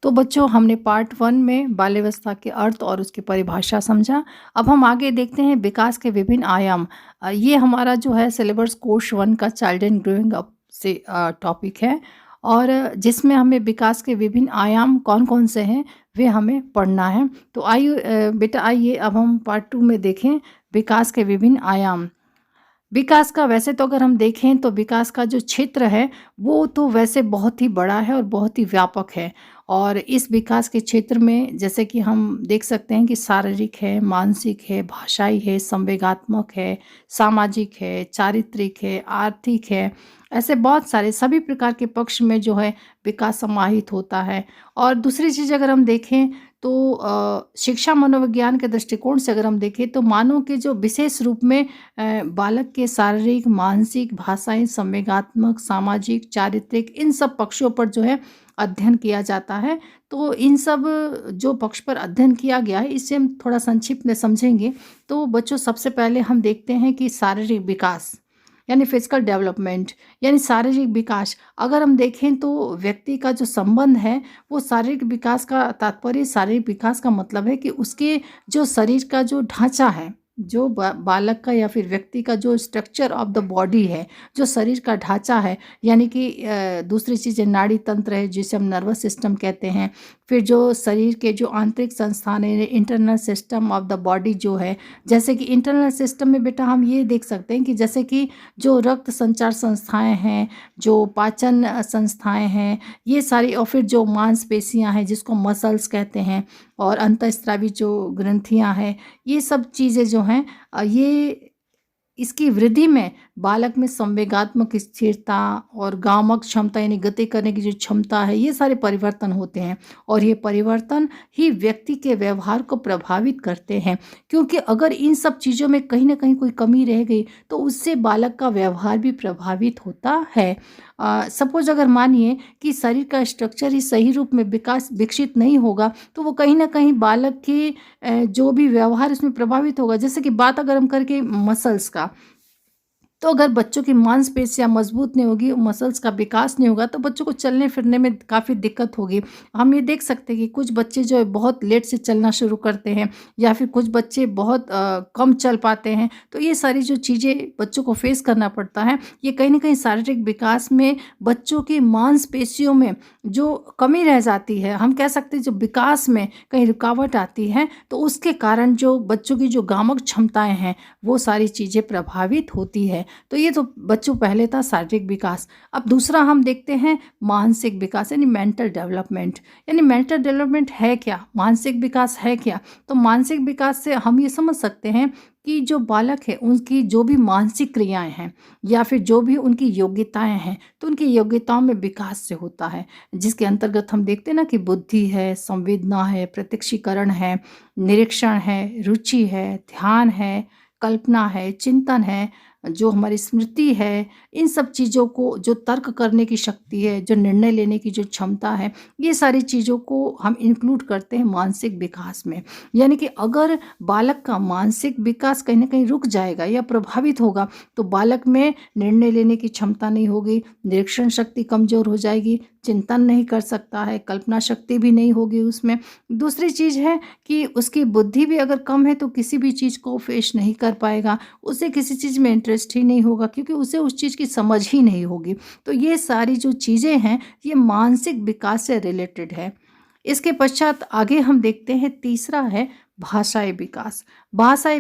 तो बच्चों हमने पार्ट 1 में बाल्यावस्था के अर्थ और उसकी परिभाषा समझा। अब हम आगे देखते हैं विकास के विभिन्न आयाम। ये हमारा जो है सिलेबस कोर्स 1 का चाइल्ड एंड ग्रोइंग अप से टॉपिक है और जिसमें हमें विकास के विभिन्न आयाम कौन-कौन से हैं वे हमें पढ़ना है। तो बेटा आइए अब हम पार्ट 2 में देखें विकास के विभिन्न आयाम। विकास का वैसे तो अगर हम देखें तो विकास का जो क्षेत्र है वो तो वैसे बहुत ही बड़ा है और बहुत ही व्यापक है। और इस विकास के क्षेत्र में जैसे कि हम देख सकते हैं कि शारीरिक है, मानसिक है, भाषाई है, संवेगात्मक है, सामाजिक है, चारित्रिक है, आर्थिक है, ऐसे बहुत सारे सभी प्रकार के पक्ष में जो है विकास समाहित होता है। और दूसरी चीज़ अगर हम देखें तो शिक्षा मनोविज्ञान के दृष्टिकोण से अगर हम देखें तो मानव के जो विशेष रूप में बालक के शारीरिक, मानसिक, भाषाई, संवेगात्मक, सामाजिक, चारित्रिक इन सब पक्षों पर जो है अध्ययन किया जाता है। तो इन सब जो पक्ष पर अध्ययन किया गया है इसे हम थोड़ा संक्षिप्त में समझेंगे। तो बच्चों सबसे पहले हम देखते हैं कि शारीरिक विकास यानी फिजिकल डेवलपमेंट यानी शारीरिक विकास अगर हम देखें तो व्यक्ति का जो संबंध है वो शारीरिक विकास का तात्पर्य शारीरिक विकास का मतलब है कि उसके जो शरीर का जो ढांचा है जो बालक का या फिर व्यक्ति का जो स्ट्रक्चर ऑफ द बॉडी है जो शरीर का ढांचा है यानी कि दूसरी चीज़ है नाड़ी तंत्र है जिसे हम नर्वस सिस्टम कहते हैं। फिर जो शरीर के जो आंतरिक संस्थान है internal system of the body जो है जैसे कि इंटरनल सिस्टम में बेटा हम ये देख सकते हैं कि जैसे कि जो रक्त संचार संस्थाएं हैं, जो पाचन संस्थाएं हैं, ये सारी और फिर जो मांसपेशियां हैं जिसको मसल्स कहते हैं और अंतःस्रावी जो ग्रंथियां हैं, ये सब चीज़ें जो हैं ये इसकी वृद्धि में बालक में संवेगात्मक स्थिरता और गामक क्षमता यानी गति करने की जो क्षमता है ये सारे परिवर्तन होते हैं और ये परिवर्तन ही व्यक्ति के व्यवहार को प्रभावित करते हैं। क्योंकि अगर इन सब चीज़ों में कहीं ना कहीं कोई कमी रह गई तो उससे बालक का व्यवहार भी प्रभावित होता है। सपोज अगर मानिए कि शरीर का स्ट्रक्चर ही सही रूप में विकसित नहीं होगा तो वो कहीं ना कहीं बालक के जो भी व्यवहार इसमें प्रभावित होगा। जैसे कि बात अगर हम करके मसल्स का तो अगर बच्चों की मांसपेशियां मजबूत नहीं होगी, मसल्स का विकास नहीं होगा तो बच्चों को चलने फिरने में काफ़ी दिक्कत होगी। हम ये देख सकते हैं कि कुछ बच्चे जो है बहुत लेट से चलना शुरू करते हैं या फिर कुछ बच्चे बहुत कम चल पाते हैं। तो ये सारी जो चीज़ें बच्चों को फेस करना पड़ता है ये कहीं ना कहीं शारीरिक विकास में बच्चों की मांसपेशियों में जो कमी रह जाती है, हम कह सकते हैं जो विकास में कहीं रुकावट आती है तो उसके कारण जो बच्चों की जो गामक क्षमताएं हैं वो सारी चीज़ें प्रभावित होती है। तो ये तो बच्चों पहले था शारीरिक विकास। अब दूसरा हम देखते हैं मानसिक विकास यानी मेंटल डेवलपमेंट। यानी मेंटल डेवलपमेंट है क्या, मानसिक विकास है क्या? तो मानसिक विकास से हम ये समझ सकते हैं कि जो बालक है उनकी जो भी मानसिक क्रियाएं हैं या फिर जो भी उनकी योग्यताएं हैं तो उनकी योग्यताओं में विकास से होता है, जिसके अंतर्गत हम देखते हैं ना कि बुद्धि है, संवेदना है, प्रत्यक्षीकरण है, निरीक्षण है, रुचि है, ध्यान है, कल्पना है, चिंतन है, जो हमारी स्मृति है, इन सब चीज़ों को जो तर्क करने की शक्ति है, जो निर्णय लेने की जो क्षमता है, ये सारी चीज़ों को हम इंक्लूड करते हैं मानसिक विकास में। यानी कि अगर बालक का मानसिक विकास कहीं ना कहीं रुक जाएगा या प्रभावित होगा तो बालक में निर्णय लेने की क्षमता नहीं होगी, निरीक्षण शक्ति कमज़ोर हो जाएगी, चिंतन नहीं कर सकता है, कल्पना शक्ति भी नहीं होगी उसमें। दूसरी चीज़ है कि उसकी बुद्धि भी अगर कम है तो किसी भी चीज़ को फेस नहीं कर पाएगा, उसे किसी चीज़ में इंटरेस्ट ही नहीं होगा क्योंकि उसे उस चीज़ की समझ ही नहीं होगी। तो ये सारी जो चीज़ें हैं ये मानसिक विकास से रिलेटेड है। इसके पश्चात आगे हम देखते हैं तीसरा है भाषाई विकास। भाषाई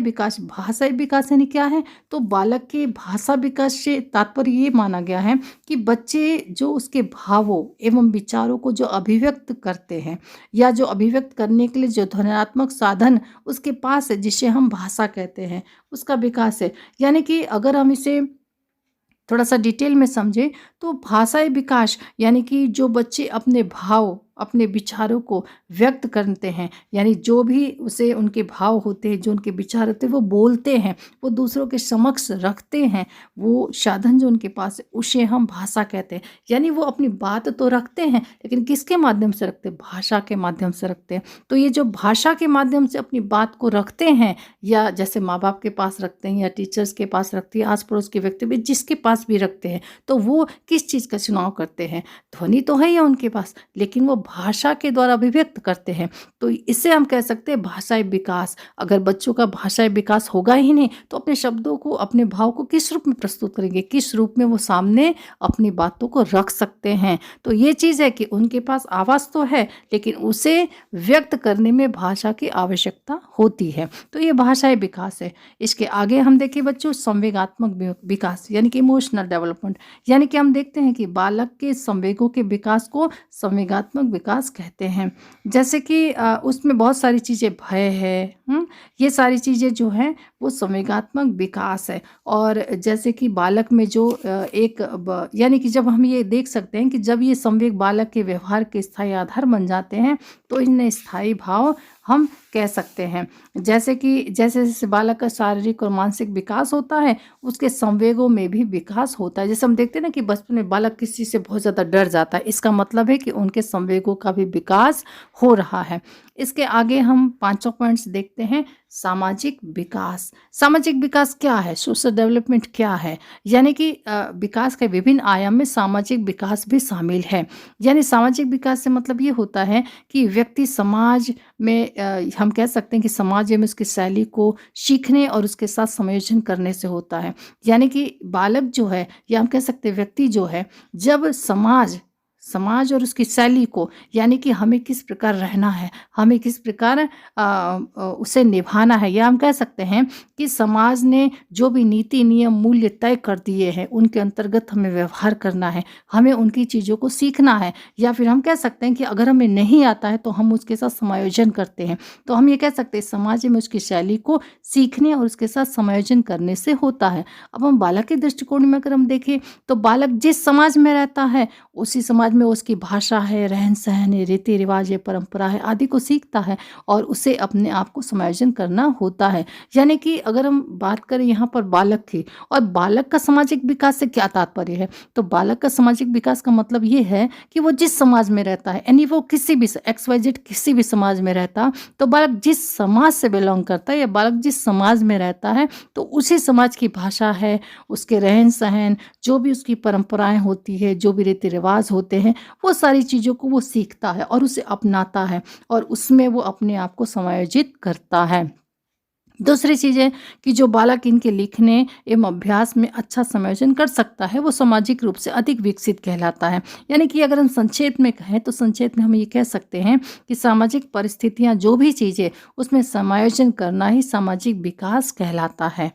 विकास यानी क्या है? तो बालक के भाषा विकास से तात्पर्य ये माना गया है कि बच्चे जो उसके भावों एवं विचारों को जो अभिव्यक्त करते हैं या जो अभिव्यक्त करने के लिए जो ध्वन्यात्मक साधन उसके पास है जिसे हम भाषा कहते हैं उसका विकास है। यानी कि अगर हम इसे थोड़ा सा डिटेल में समझें तो भाषाई विकास यानी कि जो बच्चे अपने भाव अपने विचारों को व्यक्त करते हैं, यानी जो भी उसे उनके भाव होते हैं, जो उनके विचार होते हैं वो बोलते हैं, वो दूसरों के समक्ष रखते हैं, वो साधन जो उनके पास है उसे हम भाषा कहते हैं। यानी वो अपनी बात तो रखते हैं लेकिन किसके माध्यम से रखते हैं? भाषा के माध्यम से रखते हैं। तो ये जो भाषा के माध्यम से अपनी बात को रखते हैं या जैसे माँ बाप के पास रखते हैं या टीचर्स के पास रखते हैं, आस पड़ोस के व्यक्ति भी जिसके पास भी रखते हैं, तो वो किस चीज़ का चुनाव करते हैं? ध्वनि तो है ही उनके पास लेकिन वो भाषा के द्वारा अभिव्यक्त करते हैं। तो इससे हम कह सकते हैं भाषाई विकास। अगर बच्चों का भाषाई विकास होगा ही नहीं, तो अपने शब्दों को, अपने भाव को किस रूप में प्रस्तुत करेंगे, किस रूप में वो सामने अपनी बातों को रख सकते हैं। तो ये चीज़ है कि उनके पास आवाज़ तो है, लेकिन उसे व्यक्त करने में भाषा की आवश्यकता होती है। तो ये भाषाई विकास है। इसके आगे हम देखें बच्चों, संवेगात्मक विकास यानी कि इमोशनल डेवलपमेंट। यानी कि हम देखते हैं कि बालक के संवेगों के विकास को संवेगात्मक विकास कहते हैं। जैसे कि उसमें बहुत सारी चीज़ें, भय है, ये सारी चीज़ें जो हैं वो संवेगात्मक विकास है। और जैसे कि बालक में जो यानी कि जब हम ये देख सकते हैं कि जब ये संवेग बालक के व्यवहार के स्थायी आधार बन जाते हैं, तो इन्हें स्थायी भाव हम कह सकते हैं। जैसे कि जैसे जैसे बालक का शारीरिक और मानसिक विकास होता है, उसके संवेगों में भी विकास होता है। जैसे हम देखते हैं ना कि बचपन में बालक किसी से बहुत ज़्यादा डर जाता है, इसका मतलब है कि उनके संवेगों का भी विकास हो रहा है। इसके आगे हम पांचों पॉइंट्स देखते हैं। सामाजिक विकास। सामाजिक विकास क्या है, सोशल डेवलपमेंट क्या है? यानी कि विकास के विभिन्न आयाम में सामाजिक विकास भी शामिल है। यानी सामाजिक विकास से मतलब ये होता है कि व्यक्ति समाज में, हम कह सकते हैं कि समाज में उसकी शैली को सीखने और उसके साथ समायोजन करने से होता है। यानी कि बालक जो है, या हम कह सकते हैं व्यक्ति जो है, जब समाज समाज और उसकी शैली को, यानी कि हमें किस प्रकार रहना है, हमें किस प्रकार उसे निभाना है, या हम कह सकते हैं कि समाज ने जो भी नीति नियम मूल्य तय कर दिए हैं, उनके अंतर्गत हमें व्यवहार करना है, हमें उनकी चीज़ों को सीखना है। या फिर हम कह सकते हैं कि अगर हमें नहीं आता है तो हम उसके साथ समायोजन करते हैं। तो हम ये कह सकते हैं समाज में उसकी शैली को सीखने और उसके साथ समायोजन करने से होता है। अब हम बालक के दृष्टिकोण में अगर हम देखें, तो बालक जिस समाज में रहता है, उसी समाज में उसकी भाषा है, रहन सहन है, रीति रिवाज है, परंपरा है, आदि को सीखता है और उसे अपने आप को समायोजन करना होता है। यानी कि अगर हम बात करें यहाँ पर बालक की, और बालक का सामाजिक विकास से क्या तात्पर्य है, तो बालक का सामाजिक विकास का मतलब ये है कि वो जिस समाज में रहता है, यानी वो किसी भी XYZ किसी भी समाज में रहता, तो बालक जिस समाज से बिलोंग करता है, या बालक जिस समाज में रहता है, तो उसी समाज की भाषा है, उसके रहन सहन, जो भी उसकी परंपराएं होती है, जो भी रीति रिवाज होते हैं, वो सारी चीज़ों को वो सीखता है और उसे अपनाता है, और उसमें वो अपने आप को समायोजित करता है। दूसरी चीज़ है कि जो बालक इनके लिखने एवं अभ्यास में अच्छा समायोजन कर सकता है, वो सामाजिक रूप से अधिक विकसित कहलाता है। यानी कि अगर हम संक्षेप में कहें, तो संक्षेप में हम ये कह सकते हैं कि सामाजिक परिस्थितियाँ जो भी चीज़ें, उसमें समायोजन करना ही सामाजिक विकास कहलाता है।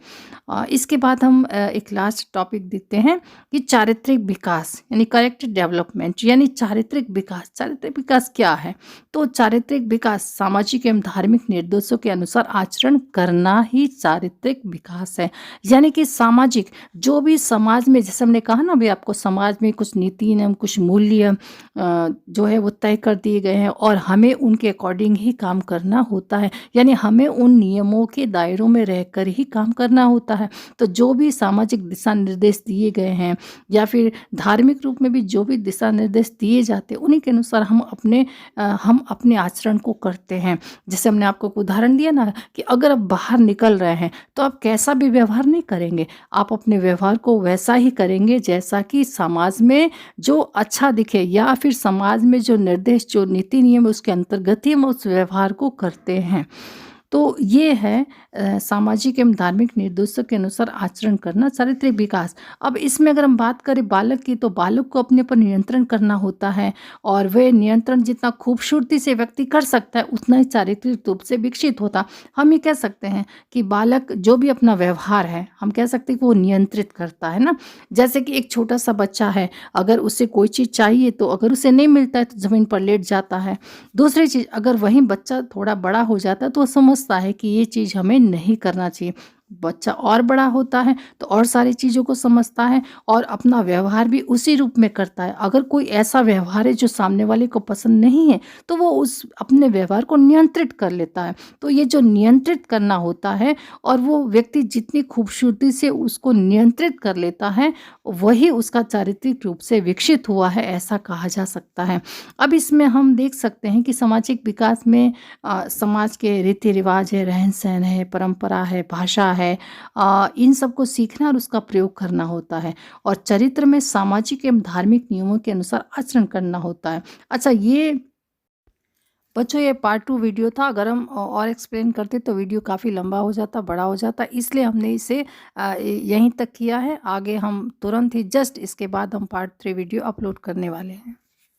इसके बाद हम एक लास्ट टॉपिक देखते हैं कि चारित्रिक विकास, यानी कैरेक्टर डेवलपमेंट, यानी चारित्रिक विकास। चारित्रिक विकास क्या है? तो चारित्रिक विकास सामाजिक एवं धार्मिक निर्देशों के अनुसार आचरण करना ही चारित्रिक विकास है। यानी कि सामाजिक, जो भी समाज में, जैसे हमने कहा ना अभी आपको, समाज में कुछ नीति नियम, कुछ मूल्य जो है वो तय कर दिए गए हैं, और हमें उनके अकॉर्डिंग ही काम करना होता है। यानी हमें उन नियमों के दायरों में रहकर ही काम करना होता है। तो जो भी सामाजिक दिशा निर्देश दिए गए हैं, या फिर धार्मिक रूप में भी जो भी दिशा निर्देश दिए जाते हैं, उन्हीं के अनुसार हम अपने आचरण को करते हैं। जैसे हमने आपको एक उदाहरण दिया ना कि अगर आप बाहर निकल रहे हैं, तो आप कैसा भी व्यवहार नहीं करेंगे, आप अपने व्यवहार को वैसा ही करेंगे जैसा कि समाज में जो अच्छा दिखे, या फिर समाज में जो निर्देश, जो नीति नियम है, उसके अंतर्गत ही हम उस व्यवहार को करते हैं। तो ये है सामाजिक एवं धार्मिक निर्देशों के अनुसार आचरण करना, चारित्रिक विकास। अब इसमें अगर हम बात करें बालक की, तो बालक को अपने पर नियंत्रण करना होता है, और वह नियंत्रण जितना खूबसूरती से व्यक्ति कर सकता है, उतना ही चारित्रिक रूप से विकसित होता। हम ये कह सकते हैं कि बालक जो भी अपना व्यवहार है, हम कह सकते हैं कि वो नियंत्रित करता है ना। जैसे कि एक छोटा सा बच्चा है, अगर उसे कोई चीज़ चाहिए, तो अगर उसे नहीं मिलता है तो ज़मीन पर लेट जाता है। दूसरी चीज़, अगर वही बच्चा थोड़ा बड़ा हो जाता है, तो वो समझता है कि ये चीज़ हमें नहीं करना चाहिए। बच्चा और बड़ा होता है तो और सारी चीज़ों को समझता है, और अपना व्यवहार भी उसी रूप में करता है। अगर कोई ऐसा व्यवहार है जो सामने वाले को पसंद नहीं है, तो वो उस अपने व्यवहार को नियंत्रित कर लेता है। तो ये जो नियंत्रित करना होता है, और वो व्यक्ति जितनी खूबसूरती से उसको नियंत्रित कर लेता है, वही उसका चारित्रिक रूप से विकसित हुआ है, ऐसा कहा जा सकता है। अब इसमें हम देख सकते हैं कि सामाजिक विकास में समाज के रीति रिवाज है, रहन सहन है, परंपरा है, भाषा है, इन सब को सीखना और उसका प्रयोग करना होता है। और चरित्र में सामाजिक एवं धार्मिक नियमों के अनुसार आचरण करना होता है। अच्छा, ये बच्चों ये पार्ट 2 वीडियो था। अगर हम और एक्सप्लेन करते तो वीडियो काफ़ी लंबा हो जाता, बड़ा हो जाता, इसलिए हमने इसे यहीं तक किया है। आगे हम तुरंत ही जस्ट इसके बाद हम पार्ट 3 वीडियो अपलोड करने वाले हैं।